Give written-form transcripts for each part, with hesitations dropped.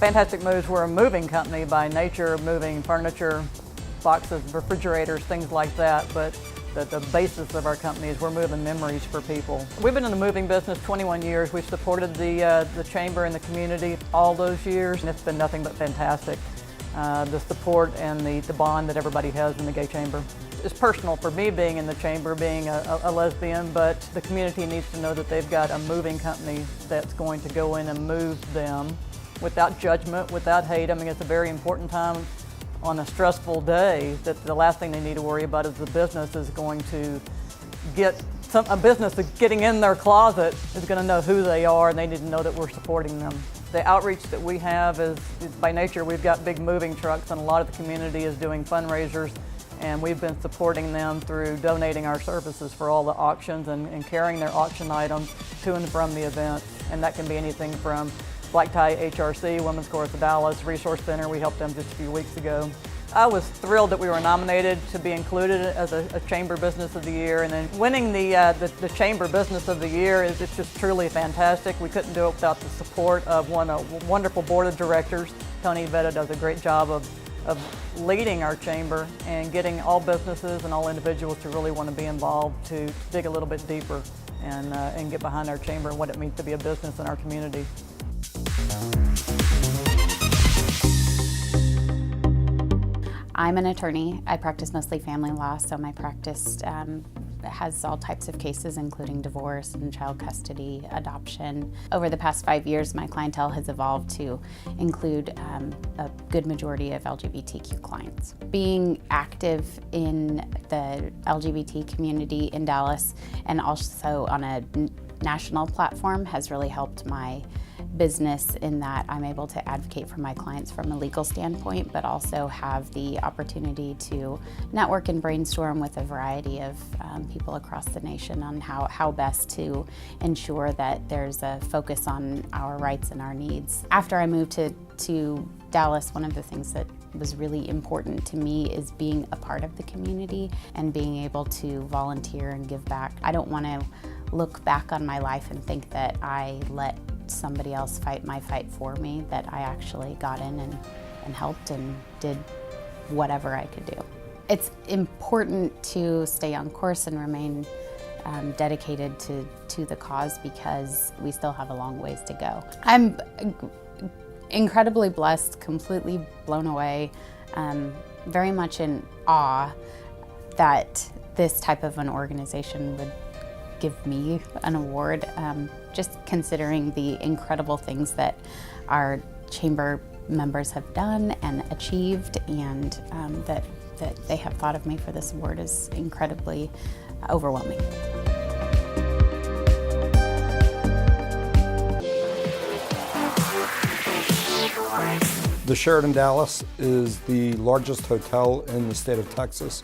Fantastic Moves, we're a moving company by nature, moving furniture, boxes, refrigerators, things like that, but the basis of our company is we're moving memories for people. We've been in the moving business 21 years. We've supported the chamber and the community all those years, and it's been nothing but fantastic. The support and the bond that everybody has in the gay chamber. It's personal for me being in the chamber, being a lesbian, but the community needs to know that they've got a moving company that's going to go in and move them without judgment, without hate. I mean, it's a very important time on a stressful day that the last thing they need to worry about is the business is going to get a business that's getting in their closet is going to know who they are, and they need to know that we're supporting them. The outreach that we have is by nature, we've got big moving trucks, and a lot of the community is doing fundraisers, and we've been supporting them through donating our services for all the auctions and carrying their auction items to and from the event. And that can be anything from Black Tie HRC, Women's Chorus of Dallas, Resource Center. We helped them just a few weeks ago. I was thrilled that we were nominated to be included as a Chamber Business of the Year, and then winning the Chamber Business of the Year it's just truly fantastic. We couldn't do it without the support of a wonderful board of directors. Tony Vetta does a great job of leading our chamber and getting all businesses and all individuals to really want to be involved, to dig a little bit deeper and get behind our chamber and what it means to be a business in our community. I'm an attorney. I practice mostly family law, so my practice has all types of cases, including divorce and child custody, adoption. Over the past 5 years, my clientele has evolved to include a good majority of LGBTQ clients. Being active in the LGBT community in Dallas and also on a national platform has really helped my business in that I'm able to advocate for my clients from a legal standpoint, but also have the opportunity to network and brainstorm with a variety of people across the nation on how best to ensure that there's a focus on our rights and our needs. After I moved to Dallas, one of the things that was really important to me is being a part of the community and being able to volunteer and give back. I don't want to look back on my life and think that I let somebody else fight my fight for me, that I actually got in and helped and did whatever I could do. It's important to stay on course and remain dedicated to the cause because we still have a long ways to go. I'm incredibly blessed, completely blown away, very much in awe that this type of an organization would give me an award, just considering the incredible things that our chamber members have done and achieved, and that they have thought of me for this award is incredibly overwhelming. The Sheraton Dallas is the largest hotel in the state of Texas.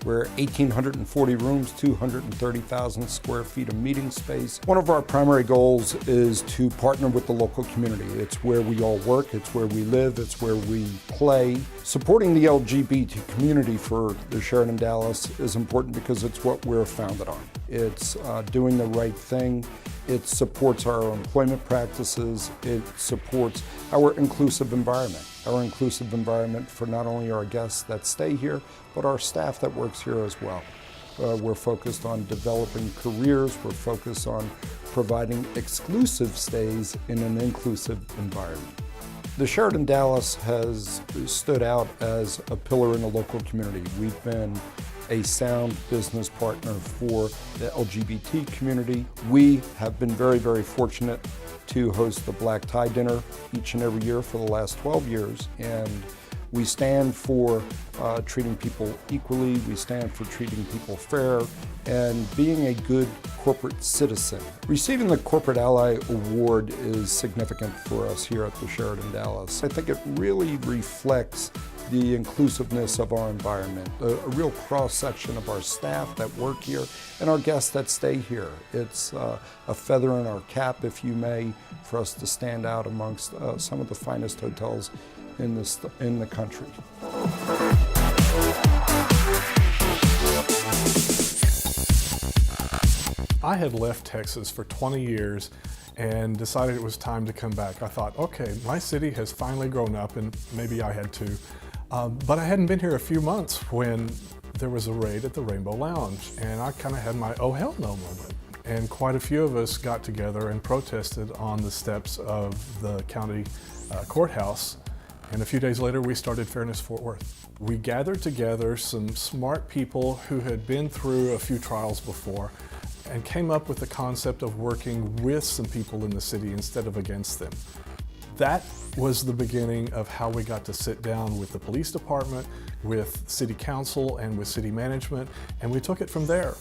We're 1,840 rooms, 230,000 square feet of meeting space. One of our primary goals is to partner with the local community. It's where we all work, it's where we live, it's where we play. Supporting the LGBT community for the Sheraton Dallas is important because it's what we're founded on. It's doing the right thing. It supports our employment practices. It supports our inclusive environment. Our inclusive environment for not only our guests that stay here, but our staff that works here as well. We're focused on developing careers. We're focused on providing exclusive stays in an inclusive environment. The Sheraton Dallas has stood out as a pillar in the local community. We've been a sound business partner for the LGBT community. We have been very, very fortunate to host the Black Tie Dinner each and every year for the last 12 years. And we stand for treating people equally, we stand for treating people fair, and being a good corporate citizen. Receiving the Corporate Ally Award is significant for us here at the Sheraton Dallas. I think it really reflects the inclusiveness of our environment, a real cross-section of our staff that work here and our guests that stay here. It's a feather in our cap, if you may, for us to stand out amongst some of the finest hotels in the country. I had left Texas for 20 years and decided it was time to come back. I thought, okay, my city has finally grown up, and maybe I had too. But I hadn't been here a few months when there was a raid at the Rainbow Lounge, and I kind of had my oh hell no moment. And quite a few of us got together and protested on the steps of the county courthouse. And a few days later, we started Fairness Fort Worth. We gathered together some smart people who had been through a few trials before and came up with the concept of working with some people in the city instead of against them. That was the beginning of how we got to sit down with the police department, with city council, and with city management, and we took it from there.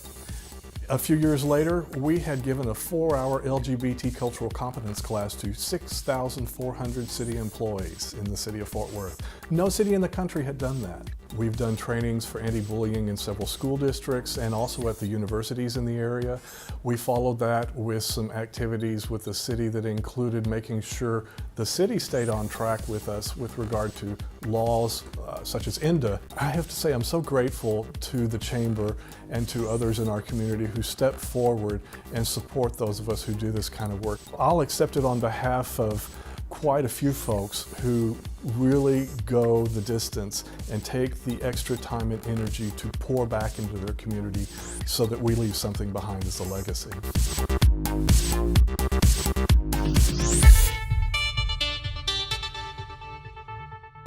A few years later, we had given a 4-hour LGBT cultural competence class to 6,400 city employees in the city of Fort Worth. No city in the country had done that. We've done trainings for anti-bullying in several school districts and also at the universities in the area. We followed that with some activities with the city that included making sure the city stayed on track with us with regard to laws such as INDA. I have to say I'm so grateful to the Chamber and to others in our community who step forward and support those of us who do this kind of work. I'll accept it on behalf of quite a few folks who really go the distance and take the extra time and energy to pour back into their community so that we leave something behind as a legacy.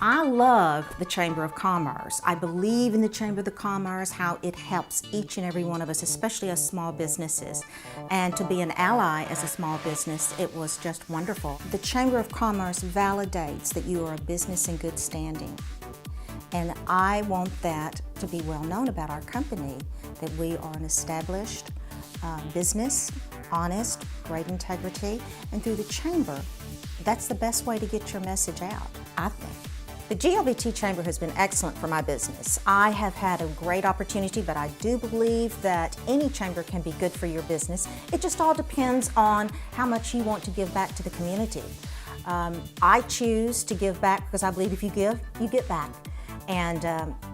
I love the Chamber of Commerce. I believe in the Chamber of Commerce, how it helps each and every one of us, especially as small businesses. And to be an ally as a small business, it was just wonderful. The Chamber of Commerce validates that you are a business in good standing. And I want that to be well known about our company, that we are an established business, honest, great integrity, and through the Chamber, that's the best way to get your message out, I think. The GLBT Chamber has been excellent for my business. I have had a great opportunity, but I do believe that any chamber can be good for your business. It just all depends on how much you want to give back to the community. I choose to give back because I believe if you give, you get back. And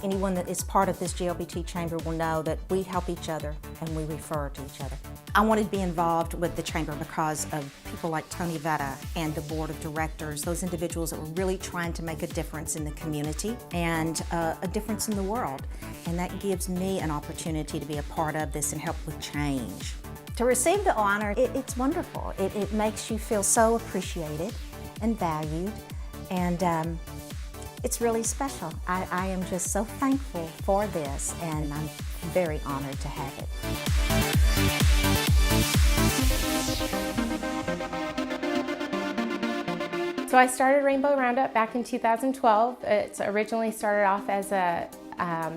anyone that is part of this GLBT Chamber will know that we help each other and we refer to each other. I wanted to be involved with the Chamber because of people like Tony Vetta and the Board of Directors, those individuals that were really trying to make a difference in the community and a difference in the world. And that gives me an opportunity to be a part of this and help with change. To receive the honor, it's wonderful. It makes you feel so appreciated and valued, and it's really special. I am just so thankful for this, and I'm very honored to have it. So I started Rainbow Roundup back in 2012. It originally started off as a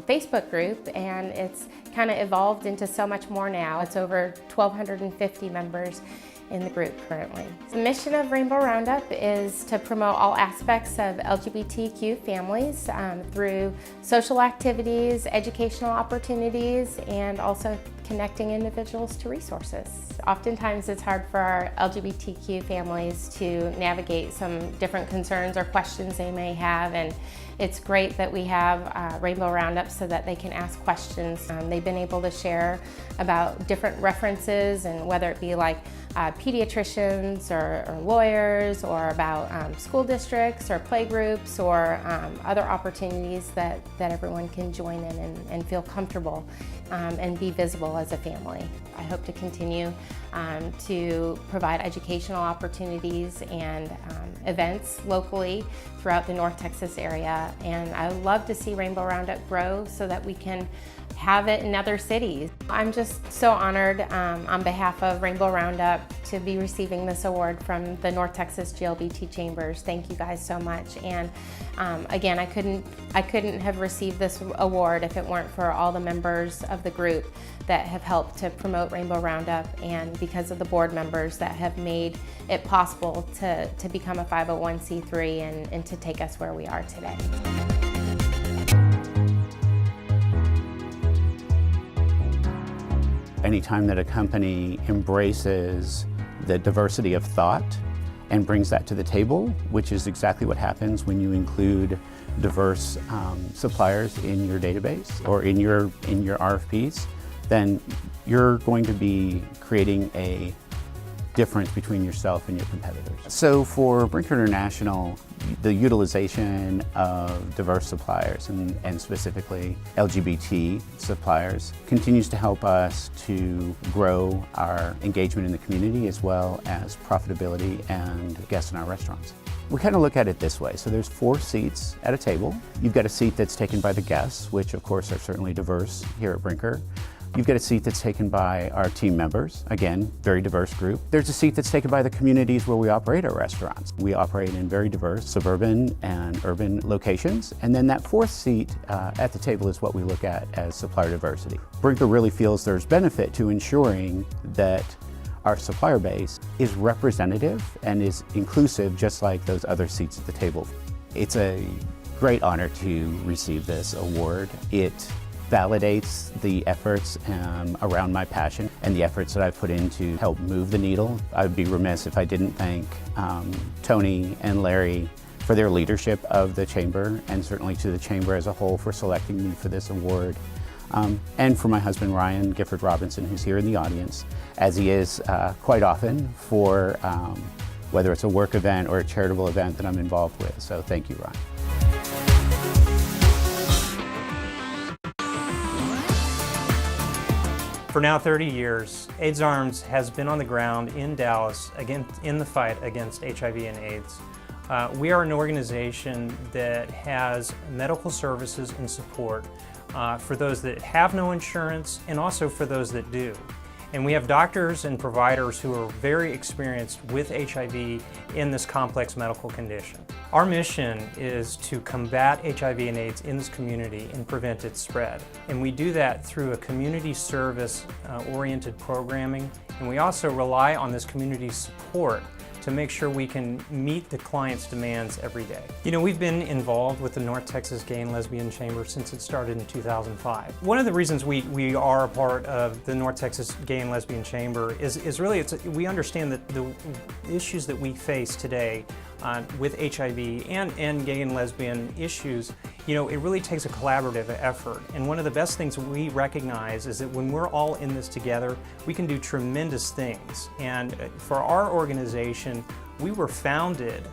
Facebook group, and it's kind of evolved into so much more now. It's over 1,250 members in the group currently. The mission of Rainbow Roundup is to promote all aspects of LGBTQ families through social activities, educational opportunities, and also connecting individuals to resources. Oftentimes it's hard for our LGBTQ families to navigate some different concerns or questions they may have, and it's great that we have Rainbow Roundup so that they can ask questions. They've been able to share about different references, and whether it be like pediatricians or lawyers, or about school districts or playgroups, or other opportunities that everyone can join in and feel comfortable and be visible as a family. I hope to continue to provide educational opportunities and events locally throughout the North Texas area, and I love to see Rainbow Roundup grow so that we can have it in other cities. I'm just so honored on behalf of Rainbow Roundup to be receiving this award from the North Texas GLBT Chambers. Thank you guys so much. And again, I couldn't have received this award if it weren't for all the members of the group that have helped to promote Rainbow Roundup, and because of the board members that have made it possible to become a 501c3 and to take us where we are today. Anytime that a company embraces the diversity of thought and brings that to the table, which is exactly what happens when you include diverse suppliers in your database or in your RFPs, then you're going to be creating a difference between yourself and your competitors. So for Brinker International, the utilization of diverse suppliers and specifically LGBT suppliers continues to help us to grow our engagement in the community as well as profitability and guests in our restaurants. We kind of look at it this way. So there's 4 seats at a table. You've got a seat that's taken by the guests, which of course are certainly diverse here at Brinker. You've got a seat that's taken by our team members, again, very diverse group. There's a seat that's taken by the communities where we operate our restaurants. We operate in very diverse suburban and urban locations. And then that 4th seat at the table is what we look at as supplier diversity. Brinker really feels there's benefit to ensuring that our supplier base is representative and is inclusive, just like those other seats at the table. It's a great honor to receive this award. It validates the efforts around my passion and the efforts that I've put in to help move the needle. I would be remiss if I didn't thank Tony and Larry for their leadership of the Chamber, and certainly to the Chamber as a whole for selecting me for this award. And for my husband Ryan Gifford Robinson, who's here in the audience, as he is quite often for whether it's a work event or a charitable event that I'm involved with. So thank you, Ryan. For now 30 years, AIDS Arms has been on the ground in Dallas again in the fight against HIV and AIDS. We are an organization that has medical services and support for those that have no insurance and also for those that do. And we have doctors and providers who are very experienced with HIV in this complex medical condition. Our mission is to combat HIV and AIDS in this community and prevent its spread. And we do that through a community service oriented programming. And we also rely on this community support to make sure we can meet the client's demands every day. You know, we've been involved with the North Texas Gay and Lesbian Chamber since it started in 2005. One of the reasons we are a part of the North Texas Gay and Lesbian Chamber is really, we understand that the issues that we face today with HIV and gay and lesbian issues, you know, it really takes a collaborative effort. And one of the best things we recognize is that when we're all in this together, we can do tremendous things. And for our organization, we were founded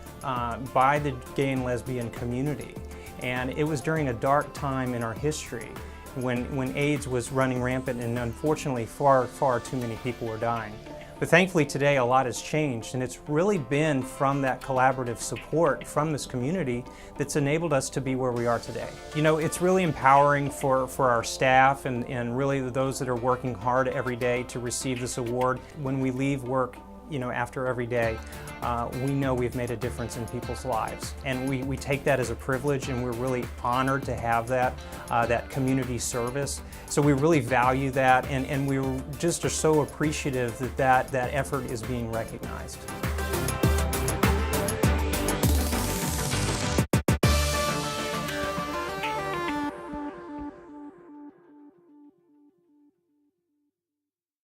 by the gay and lesbian community. And it was during a dark time in our history when AIDS was running rampant and unfortunately far too many people were dying. But thankfully today a lot has changed, and it's really been from that collaborative support from this community that's enabled us to be where we are today. You know, it's really empowering for our staff and really those that are working hard every day to receive this award. When we leave work, you know, after every day, we know we've made a difference in people's lives. And we take that as a privilege, and we're really honored to have that community service. So we really value that, and we just are so appreciative that effort is being recognized.